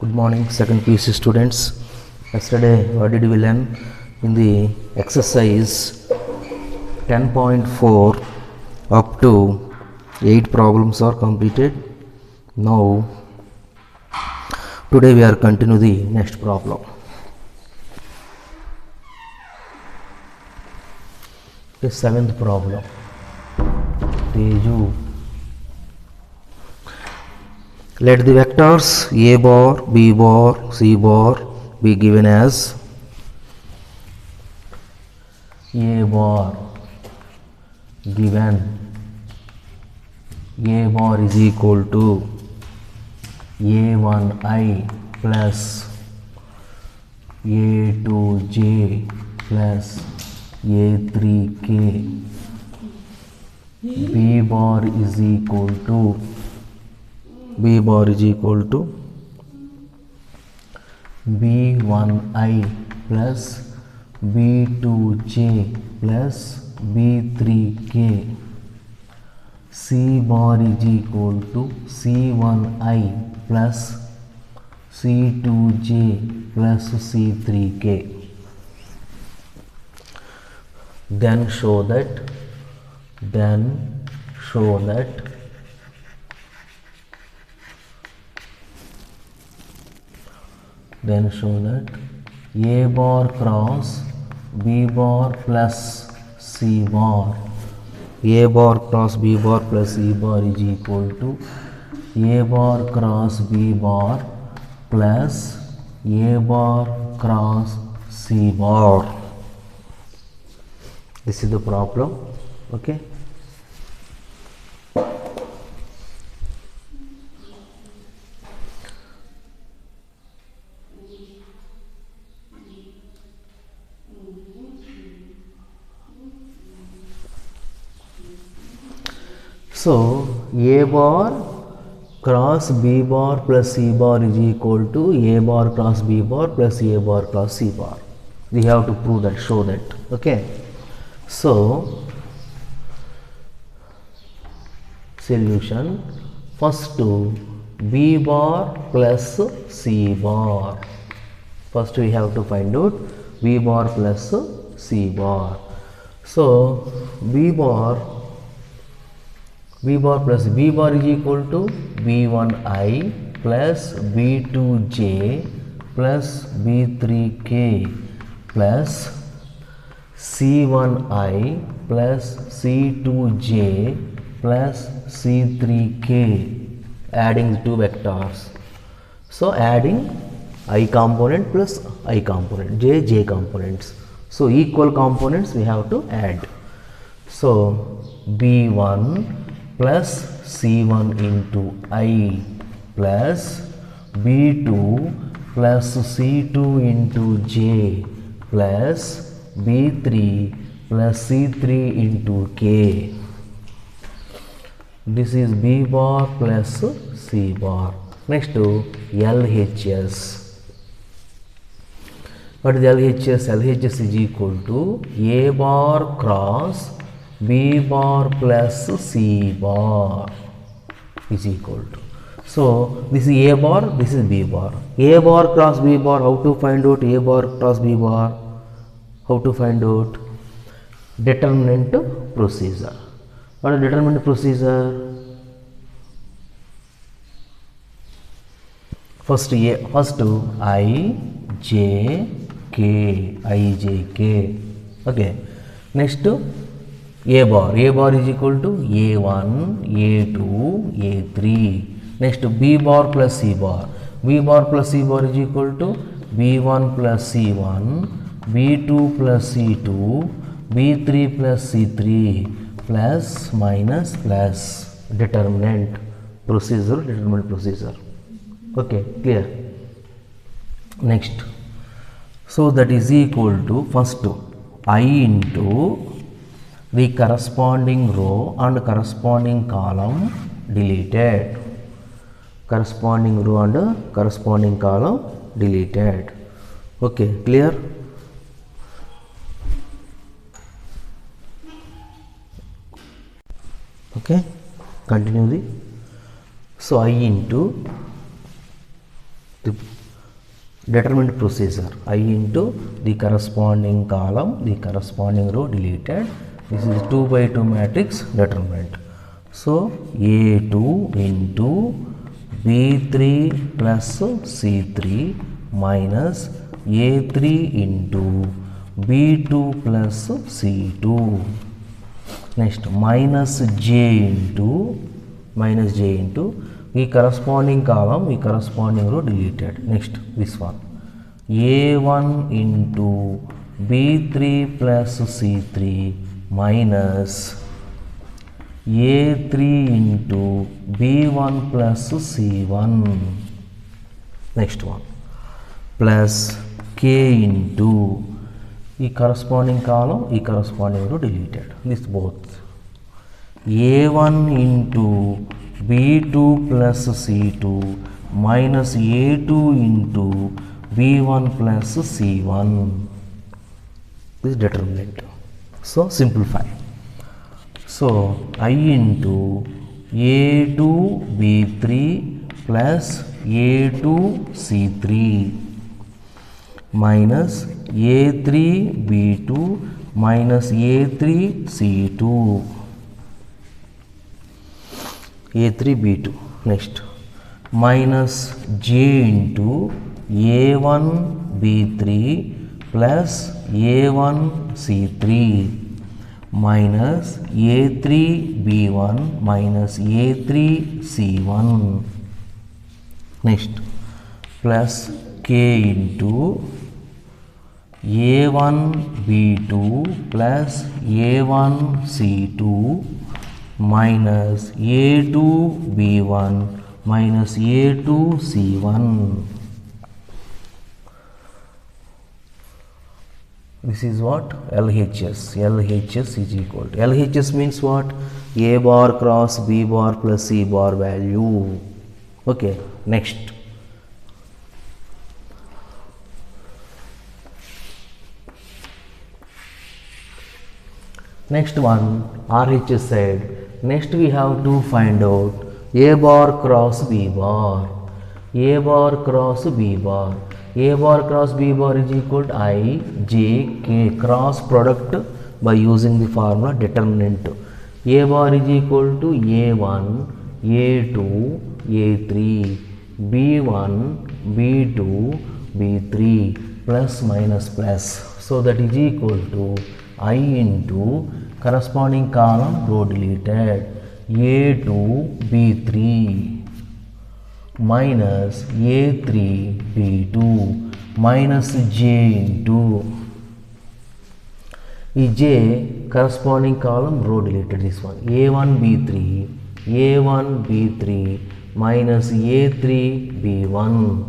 Good morning, second PC students. Yesterday, what did we learn? In the exercise 10.4 up to 8 problems are completed. Now, today we are continue the next problem. The seventh problem. Teju. Let the vectors a bar, b bar, c bar be given as a bar given a bar is equal to a1i plus a2j plus a3k, b bar is equal to b1i plus b2j plus b3k, c bar is equal to c1i plus c2j plus c3k. Then show that a bar cross b bar plus c bar, a bar cross b bar plus c bar is equal to a bar cross b bar plus a bar cross c bar. This is the problem. Okay. So, a bar cross b bar plus c bar is equal to a bar cross b bar plus a bar cross c bar. We have to prove that, show that. Okay. So, solution first to b bar plus c bar. First we have to find out b bar plus c bar. So, b bar plus b bar is equal to b1i plus b2j plus b3k plus c1i plus c2j plus c3k, adding the two vectors. So adding I component plus I component, j components. So equal components we have to add. So b1 plus c1 into I plus b2 plus c2 into j plus b3 plus c3 into k. This is b bar plus c bar. Next to LHS. What is LHS? LHS is equal to a bar cross b bar plus c bar is equal to. So this is a bar, this is b bar. A bar cross b bar, how to find out a bar cross b bar? How to find out? Determinant procedure. What is determinant procedure? First I, j, k. Okay. Next a bar is equal to a1, a2, a3. Next b bar plus c bar. B bar plus c bar is equal to b1 plus c1, b2 plus c2, b3 plus c3 plus minus plus determinant procedure. Okay, clear. Next, so that is equal to first I into the corresponding row and corresponding column deleted. Corresponding row and corresponding column deleted. Okay, clear. Okay, continue the. So I into the determinant procedure. I into the corresponding column, the corresponding row deleted. This is 2 by 2 matrix determinant. So A2 into B3 plus C3 minus A3 into B2 plus C2. Next minus J into the corresponding column, the corresponding row deleted. Next this one A1 into B3 plus C3 minus A3 into B1 plus C1. Next one plus K into the corresponding column, the corresponding row deleted. This both A1 into B2 plus C2 minus A2 into B1 plus C1. This is determinant. So simplify. So I into A2 B3 plus A2 C3 minus A3 B2 minus A3 C2. A3 B2. Next minus J into A1 B3 plus A1 C3 minus A3 B1 minus A3 C1. Next plus K into A1 B2 plus A1 C2 minus A2 B1 minus A2 C1. This is what? LHS. LHS is equal to, LHS means what? A bar cross B bar plus C bar value. Okay, next. Next one, RHS side. Next we have to find out A bar cross B bar. A bar cross B bar. A bar cross B bar is equal to I, J, K cross product by using the formula determinant. A bar is equal to A1, A2, A3, B1, B2, B3 plus minus plus. So that is equal to I into corresponding column row deleted A2 B3 minus A3 B2 minus J into J corresponding column row deleted, this one A1 B3 minus A3 B1.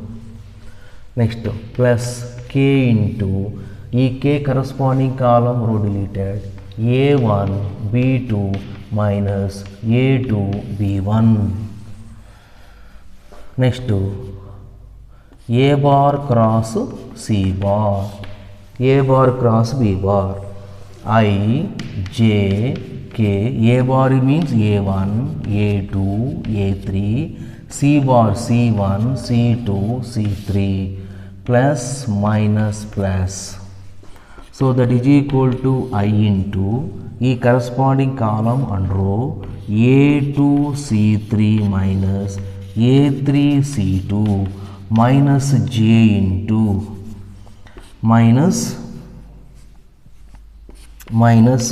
Next plus K into K corresponding column row deleted A1 B2 minus A2 B1. Next A bar cross C bar. A bar cross B bar. I, J, K. A bar means A1, A2, A3. C bar C1, C2, C3 plus minus plus. So that is equal to I into corresponding column and row A2 C3 minus A3 C2 minus J into minus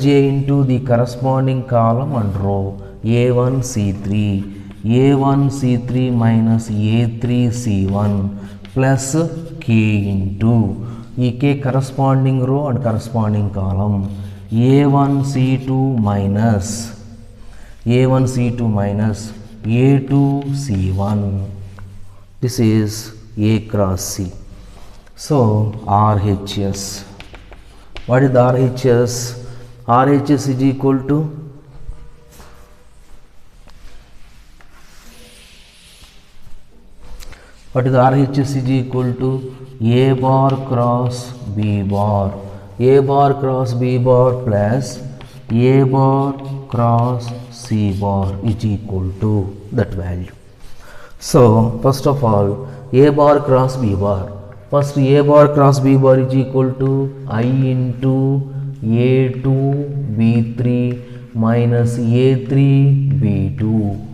J into the corresponding column and row A1 C3 minus A3 C1 plus K into K corresponding row and corresponding column A1 C2 minus A2 C1. This is A cross C. So RHS. What is the RHS? RHS is equal to RHS is equal to A bar cross B bar. A bar cross B bar plus A bar cross C bar is equal to that value. So first of all, A bar cross B bar. First A bar cross B bar is equal to I into A2 B3 minus A3 B2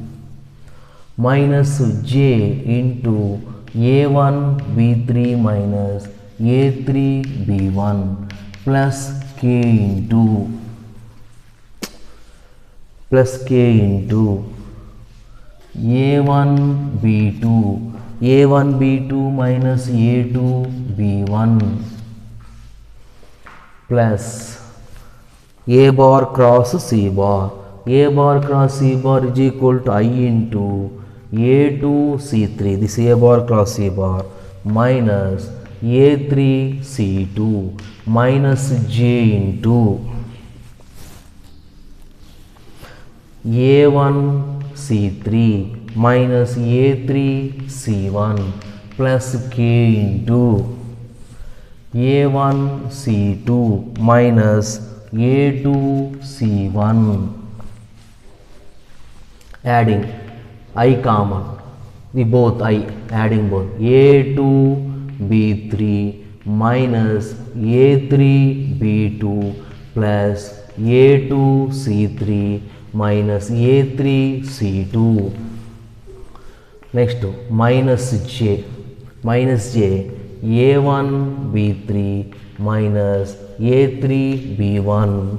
minus J into A1 B3 minus A3 B1 plus K into A1 B2 minus A2 B1 plus A bar cross C bar. A bar cross C bar is equal to I into A2 C3, this A bar cross C bar, minus A3 C2 minus J into A1 C3 minus A3 C1 plus K into A1 C2 minus A2 C1. Adding I common, the both I, adding both A2 B3 minus A3 B2 plus A2 C3 minus A3 C2. Next minus J A1 B3 minus A3 B1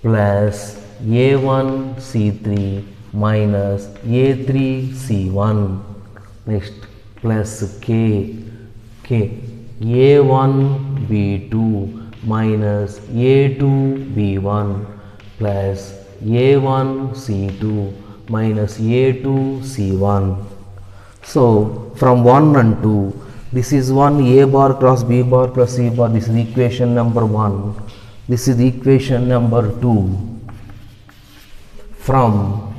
plus A1 C3 minus A3 C1. Next plus K A1 B2 minus A2 B1 plus A1 C2 minus A2 C1. So from 1 and 2, this is 1 A bar cross B bar plus C bar, this is equation number 1, this is equation number 2. From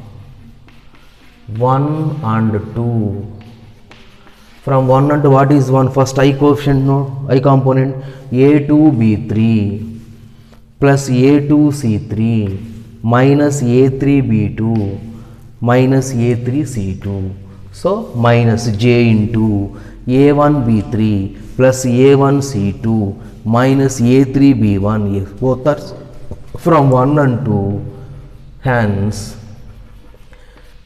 1 and 2, from 1 and 2, what is 1? First I coefficient, no, I component, A2 B3 plus A2 C3 minus A3 B2 minus A3 C2. So minus J into A1 B3 plus A1 C2 minus A3 B1. Both are from 1 and 2. Hence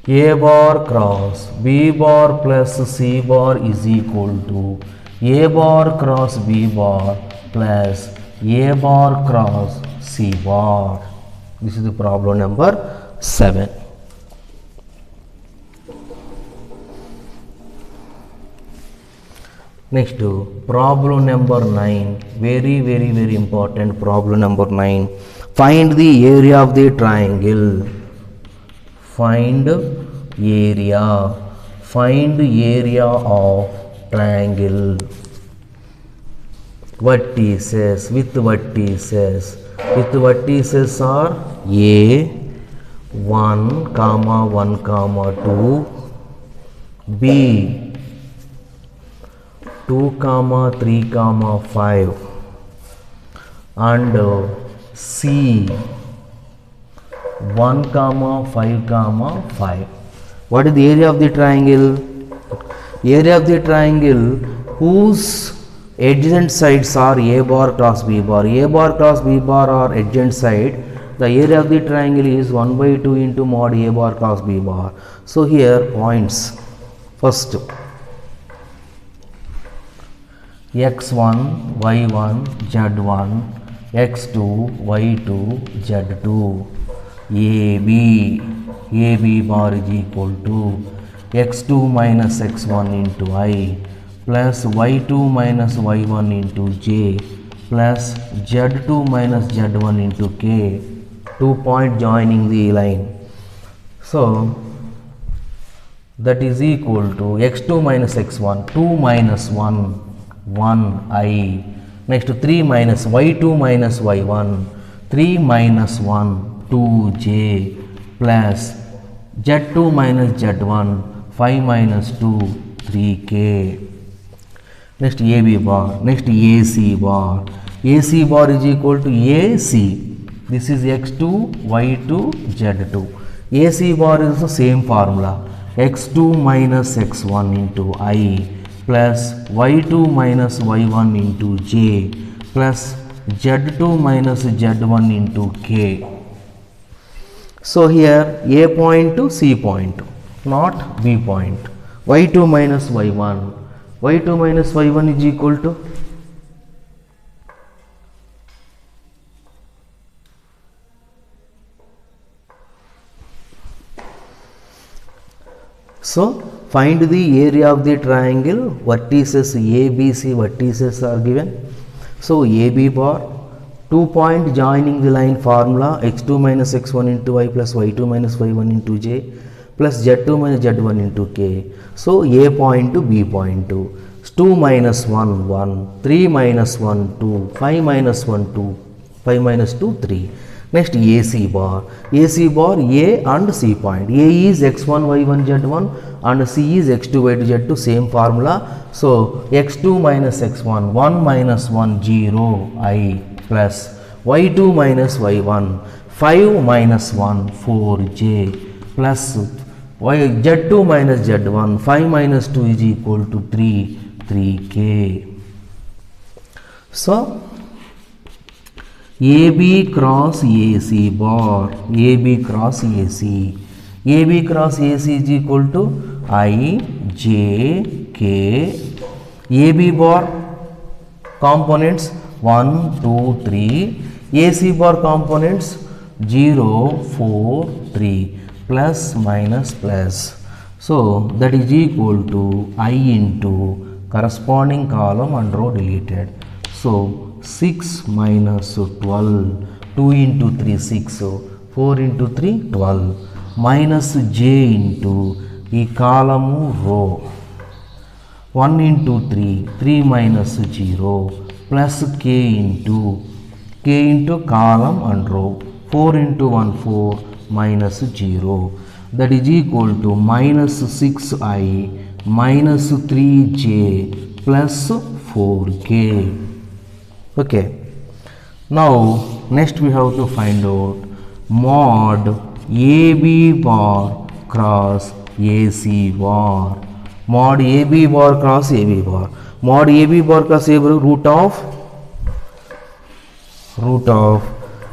A bar cross B bar plus C bar is equal to A bar cross B bar plus A bar cross C bar. This is the problem number 7. Next problem number 9, very important problem number 9. Find the area of the triangle. Find area of triangle. Vertices, with vertices are A 1, 1, 2, B 2, 3, 5 and C 1, 5, 5. What is the area of the triangle? Area of the triangle whose adjacent sides are A bar cross B bar. A bar cross B bar are adjacent side. The area of the triangle is 1 by 2 into mod A bar cross B bar. So here points. First x1, y1, z1, x2, y2, z2. AB bar is equal to x2 minus x1 into I plus y2 minus y1 into j plus z2 minus z1 into k. 2 point joining the line. So that is equal to x2 minus x1, 2 minus 1, 1 I. Next 3 minus y2 minus y1, 3 minus 1, 2j plus z2 minus z1, 5 minus 2, 3k. Next AB bar, next AC bar. AC bar is equal to AC. This is x2, y2, z2. AC bar is the same formula. x2 minus x1 into I plus y2 minus y1 into j plus z2 minus z1 into k. So here A point to C point, not B point. y2 minus y1, y2 minus y1 is equal to so find the area of the triangle. Vertices ABC vertices are given. So AB bar, 2 point joining the line formula x2 minus x1 into y plus y2 minus y1 into j plus z2 minus z1 into k. So A point to B point to 2 minus 1 1, 3 minus 1 2, 5 minus 1 2, 5 minus 2 3. Next AC bar A and C point. A is x1 y1 z1 and C is x2 y2 z2, same formula. So x2 minus x1 1 minus 1 0 I plus y2 minus y1 5 minus 1 4 j plus z2 minus z1 5 minus 2 is equal to 3k. So AB cross AC bar, AB cross AC, AB cross AC is equal to I, J, K, AB bar components 1, 2, 3, AC bar components 0, 4, 3, plus, minus, plus. So that is equal to I into corresponding column and row deleted. So 6 minus 12, 2 into 3 6, 4 into 3 12, minus j into the column row 1 into 3, 3 minus 0 plus k into column and row 4 into 1 4 minus 0, that is equal to minus 6i minus 3j plus 4k. Okay, now next we have to find out mod AB bar cross AC bar. Mod AB bar cross AB bar. Mod AB bar cross AB bar, root of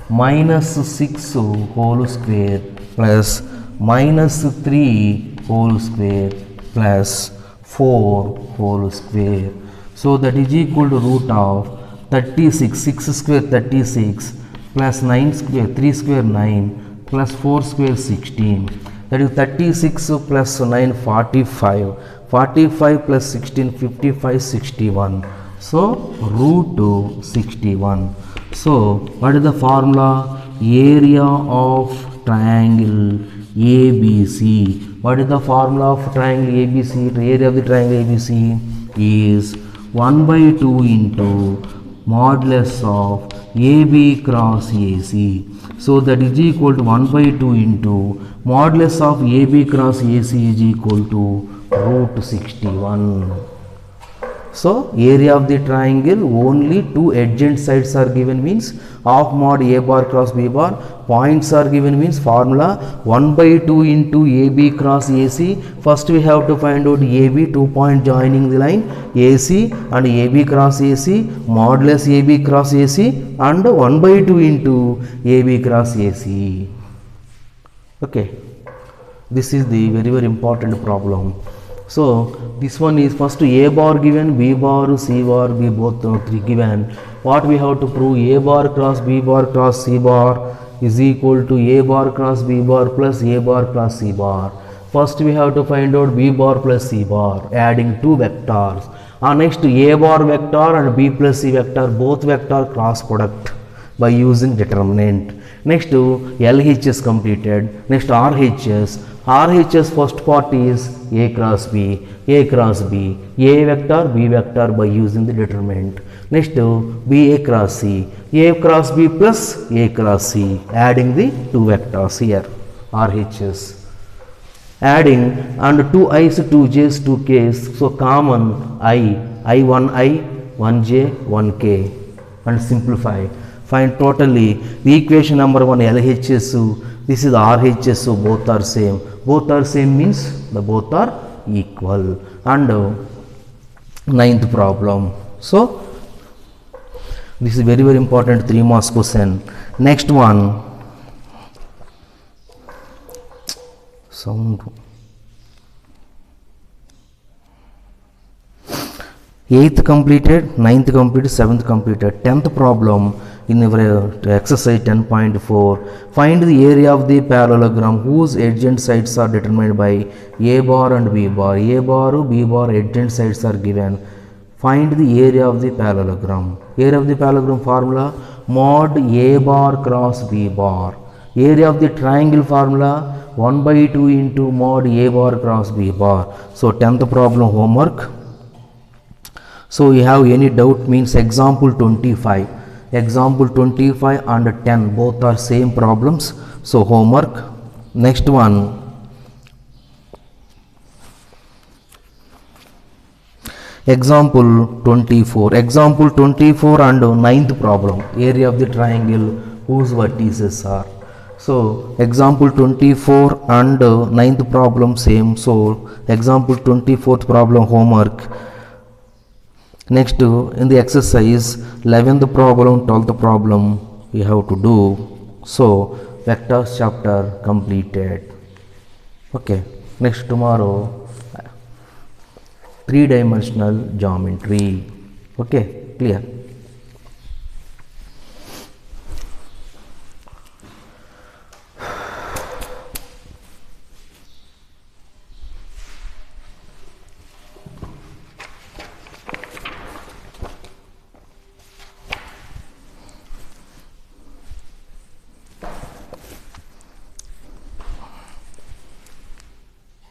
minus 6 whole square plus minus 3 whole square plus 4 whole square. So that is equal to root of 36, 6 square 36 plus 9 square 3 square 9 plus 4 square 16, that is 36 plus 9 45, 45 plus 16 55 61. So root 61. So what is the formula? Area of triangle ABC. What is the formula of triangle ABC? The area of the triangle ABC is 1 by 2 into modulus of AB cross AC. So that is equal to 1 by 2 into modulus of AB cross AC is equal to root 61. So area of the triangle, only two adjacent sides are given, means half mod A bar cross B bar. Points are given, means formula 1 by 2 into AB cross AC. First we have to find out AB, 2 point joining the line AC and AB cross AC, modulus AB cross AC and 1 by 2 into AB cross AC. Okay, this is the very important problem. So this one is first A bar given, B bar, C bar, B both three given. What we have to prove? A bar cross B bar cross C bar is equal to A bar cross B bar plus A bar cross C bar. First we have to find out B bar plus C bar, adding two vectors. Next A bar vector and B plus C vector, both vector cross product by using determinant. Next LHS completed. Next RHS. RHS first part is A cross B, A cross B, A vector, B vector by using the determinant. Next B A cross C, A cross B plus A cross C, adding the two vectors here, RHS. Adding and two i's, two j's, two k's, so common I1i, 1j, 1k, and simplify. Find totally the equation number 1 LHS This is RHS, so both are same. Both are same means the both are equal. And ninth problem. So this is very important 3 marks question. Next one, sound. 8th completed, 9th completed, 7th completed. 10th problem in exercise 10.4. Find the area of the parallelogram whose adjacent sides are determined by A bar and B bar. A bar, B bar adjacent sides are given. Find the area of the parallelogram. Area of the parallelogram formula mod A bar cross B bar. Area of the triangle formula 1 by 2 into mod A bar cross B bar. So 10th problem homework. So you have any doubt means example 25. Example 25 and 10 both are same problems. So homework. Next one. Example 24. Example 24 and 9th problem. Area of the triangle whose vertices are. So example 24 and 9th problem same. So example 24th problem homework. Next in the exercise 11th problem, 12th problem we have to do. So vectors chapter completed. Okay, next tomorrow 3-dimensional geometry. Okay, clear.